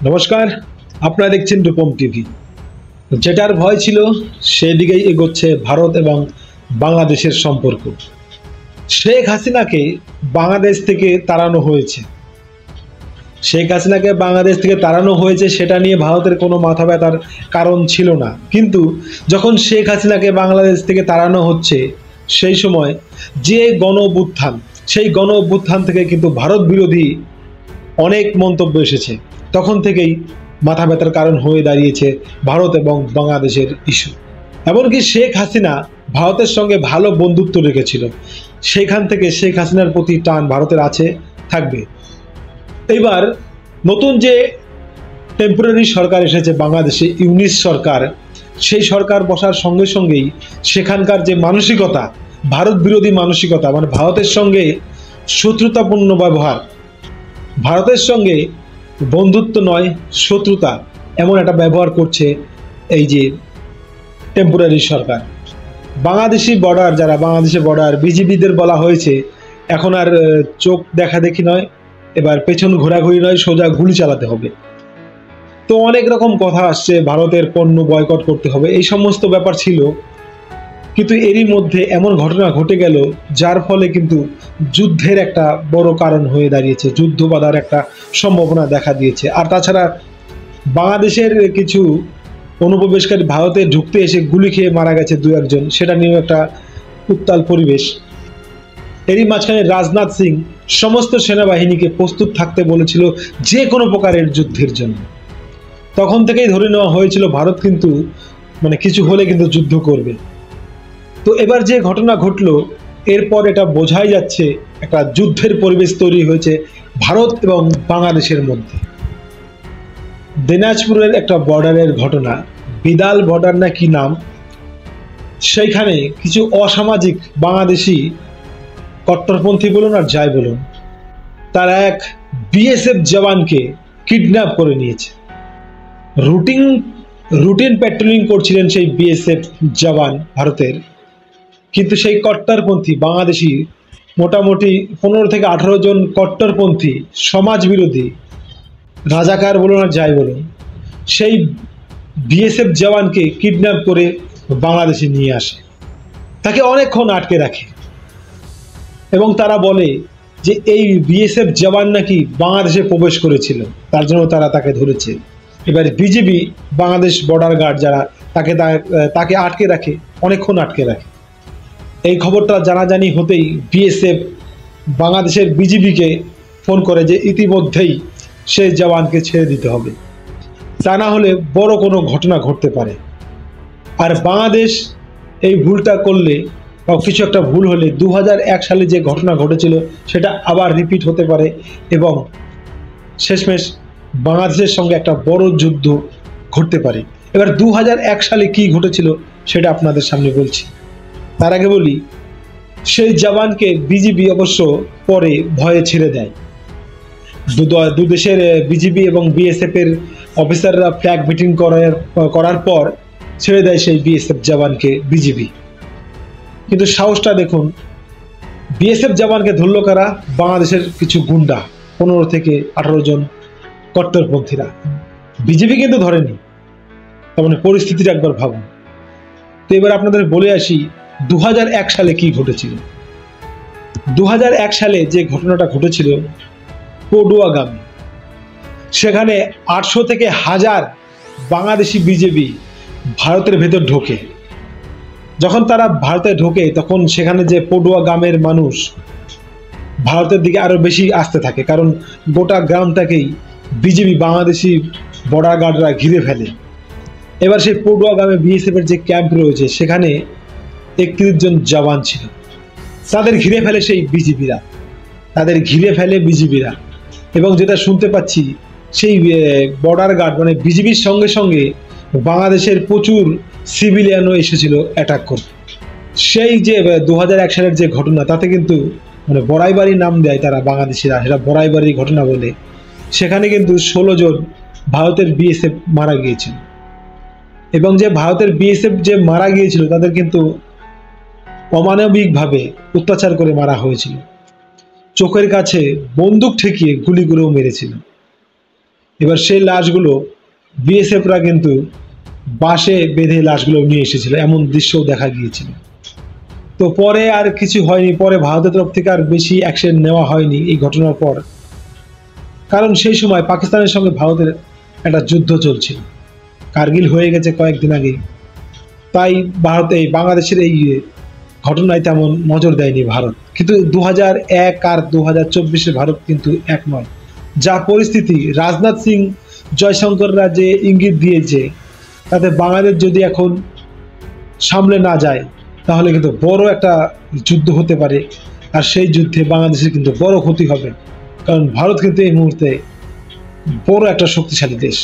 নমস্কার, আপনারা দেখছেন রূপম টিভি। যেটার ভয় ছিল সেদিকেই এগোচ্ছে ভারত এবং বাংলাদেশের সম্পর্ক। শেখ হাসিনাকে বাংলাদেশ থেকে তাড়ানো হয়েছে। সেটা নিয়ে ভারতের কোনো মাথা ব্যথার কারণ ছিল না, কিন্তু যখন শেখ হাসিনাকে বাংলাদেশ থেকে তাড়ানো হচ্ছে সেই সময় যে সেই গণ অভ্যুত্থান থেকে কিন্তু ভারত বিরোধী অনেক মন্তব্য এসেছে। তখন থেকেই মাথা ব্যথার কারণ হয়ে দাঁড়িয়েছে ভারত এবং বাংলাদেশের ইস্যু। এমনকি শেখ হাসিনা ভারতের সঙ্গে ভালো বন্ধুত্ব রেখেছিল, সেখান থেকে শেখ হাসিনার প্রতি টান ভারতের আছে, থাকবে। এইবার নতুন যে টেম্পোরারি সরকার এসেছে বাংলাদেশে, ইউনিস সরকার, সেই সরকার বসার সঙ্গে সঙ্গেই সেখানকার যে মানসিকতা, ভারত বিরোধী মানসিকতা, মানে ভারতের সঙ্গে শত্রুতাপূর্ণ ব্যবহার, ভারতের সঙ্গে বন্ধুত্ব নয় শত্রুতা, এমন একটা ব্যবহার করছে এই যে টেম্পোরারি সরকার। বাংলাদেশের বর্ডার বিজিবিদের বলা হয়েছে এখন আর চোখ দেখা দেখি নয়, এবার পেছন ঘোরাঘুরি নয়, সোজা গুলি চালাতে হবে। তো অনেক রকম কথা আসছে, ভারতের পণ্য বয়কট করতে হবে, এই সমস্ত ব্যাপার ছিল। কিন্তু এরই মধ্যে এমন ঘটনা ঘটে গেল যার ফলে কিন্তু যুদ্ধের একটা বড় কারণ হয়ে দাঁড়িয়েছে, যুদ্ধ বাঁধার একটা সম্ভাবনা দেখা দিয়েছে। আর তাছাড়া বাংলাদেশের কিছু অনুপ্রবেশকারী ভারতে ঢুকতে এসে গুলি খেয়ে মারা গেছে দু একজন, সেটা নিয়েও একটা উত্তাল পরিবেশ। এরই মাঝখানে রাজনাথ সিং সমস্ত সেনাবাহিনীকে প্রস্তুত থাকতে বলেছিল যে কোনো প্রকারের যুদ্ধের জন্য। তখন থেকেই ধরে নেওয়া হয়েছিল ভারত কিন্তু কিছু হলে কিন্তু যুদ্ধ করবে। তো এবার যে ঘটনা ঘটলো, এরপর এটা বোঝাই যাচ্ছে একটা যুদ্ধের পরিবেশ তৈরি হয়েছে ভারত এবং বাংলাদেশের মধ্যে। দিনাজপুরের একটা বর্ডারের ঘটনা, বিদাল বর্ডার না কি নাম, সেইখানে কিছু অসামাজিক বাংলাদেশি কট্টরপন্থী বলুন আর যাই বলুন, তারা এক বিএসএফ জওয়ানকে কিডন্যাপ করে নিয়েছে। রুটিন পেট্রোলিং করছিলেন সেই বিএসএফ জওয়ান ভারতের, কিন্তু সেই কট্টরপন্থী বাংলাদেশি মোটামুটি 15 থেকে 18 জন কট্টরপন্থী সমাজ বিরোধী রাজাকার বলুন আর যাই বলুন, সেই বিএসএফ জওয়ানকে কিডন্যাপ করে বাংলাদেশে নিয়ে আসে, তাকে অনেকক্ষণ আটকে রাখে এবং তারা বলে যে এই বিএসএফ জওয়ান নাকি বাংলাদেশে প্রবেশ করেছিল, তার জন্য তারা তাকে ধরেছে। এবার বিজিবি, বাংলাদেশ বর্ডার গার্ড যারা, তাকে আটকে রাখে, অনেকক্ষণ আটকে রাখে। এই খবরটা জানাজানি হতেই বিএসএফ বাংলাদেশের বিজিবিকে ফোন করে যে ইতিমধ্যেই সেই জওয়ানকে ছেড়ে দিতে হবে, তা না হলে বড় কোনো ঘটনা ঘটতে পারে। আর বাংলাদেশ এই ভুলটা করলে বা কিছু একটা ভুল হলে 2001 সালে যে ঘটনা ঘটেছিল সেটা আবার রিপিট হতে পারে এবং শেষমেশ বাংলাদেশের সঙ্গে একটা বড় যুদ্ধ ঘটতে পারে। এবার 2001 সালে কি ঘটেছিল সেটা আপনাদের সামনে বলছি। তার আগে বলি, সেই জওয়ানকে বিজিবি অবশ্য পরে ভয়ে ছেড়ে দেয়। দু দেশের বিজিবি এবং বিএসএফ এর অফিসাররা ফ্ল্যাগ মিটিং করার পর ছেড়ে দেয় সেই বিএসএফ জওয়ানকে বিজিবি। কিন্তু সাহসটা দেখুন, বিএসএফ জওয়ানকে ধরল কারা? বাংলাদেশের কিছু গুন্ডা, 15 থেকে 18 জন কট্টরপন্থীরা। বিজেপি কিন্তু ধরেনি। তার মানে পরিস্থিতিটা একবার ভাবুন। তো এবার আপনাদের বলে আসি 2001 সালে কি ঘটেছিল। 2001 সালে যে ঘটনাটা ঘটেছিল পডুয়াগ্রামে, সেখানে 800 থেকে 1000 বাংলাদেশি বিজেপি ভারতের ভেতর ঢোকে। যখন তারা ভারতে ঢোকে তখন সেখানে যে পডুয়া গ্রামের মানুষ ভারতের দিকে আরো বেশি আসতে থাকে, কারণ গোটা গ্রামটাকেই বিজেপি বাংলাদেশি বর্ডার গার্ডরা ঘিরে ফেলে। এবার সেই পডুয়া গ্রামে বিএসএফ এর যে ক্যাম্প রয়েছে সেখানে 31 জন জওয়ান ছিল, তাদের ঘিরে ফেলে সেই বিজিবিরা। এবং যেটা শুনতে পাচ্ছি, সেই বর্ডার গার্ড বিজিবির সঙ্গে সঙ্গে বাংলাদেশের প্রচুর সিভিলিয়ানও এসেছিল অ্যাটাক করতে। সেই যে 2001 সালের যে ঘটনা, তাতে কিন্তু বড়াইবাড়ি নাম দেয় তারা বাংলাদেশিরা, সেটা বড়াইবাড়ির ঘটনা বলে। সেখানে কিন্তু 16 জন ভারতের বিএসএফ মারা গিয়েছিল এবং যে ভারতের বিএসএফ যে মারা গিয়েছিল তাদের কিন্তু অমানবিকভাবে অত্যাচার করে মারা হয়েছিল, চোখের কাছে বন্দুক ঠেকিয়ে গুলি করেও মেরেছিল। এবার সেই লাশগুলো বিএসএফরা কিন্তু বাসে বেঁধে লাশগুলো নিয়ে এসেছিল, এমন দৃশ্যও দেখা গিয়েছিল। তো পরে আর কিছু হয়নি, পরে ভারতের তরফ থেকে আর বেশি অ্যাকশন নেওয়া হয়নি এই ঘটনার পর, কারণ সেই সময় পাকিস্তানের সঙ্গে ভারতের একটা যুদ্ধ চলছিল, কার্গিল হয়ে গেছে কয়েকদিন আগেই। তাই ভারত এই বাংলাদেশের এই ঘটনায় তেমন নজর দেয়নি ভারত। কিন্তু 2001 আর 2024 ভারত কিন্তু এক নয়। যা পরিস্থিতি, রাজনাথ সিং জয়শঙ্কররা যে ইঙ্গিত দিয়েছে, তাতে বাংলাদেশ যদি এখন সামলে না যায় তাহলে কিন্তু বড় একটা যুদ্ধ হতে পারে, আর সেই যুদ্ধে বাংলাদেশের কিন্তু বড় ক্ষতি হবে, কারণ ভারত কিন্তু এই মুহূর্তে বড় একটা শক্তিশালী দেশ।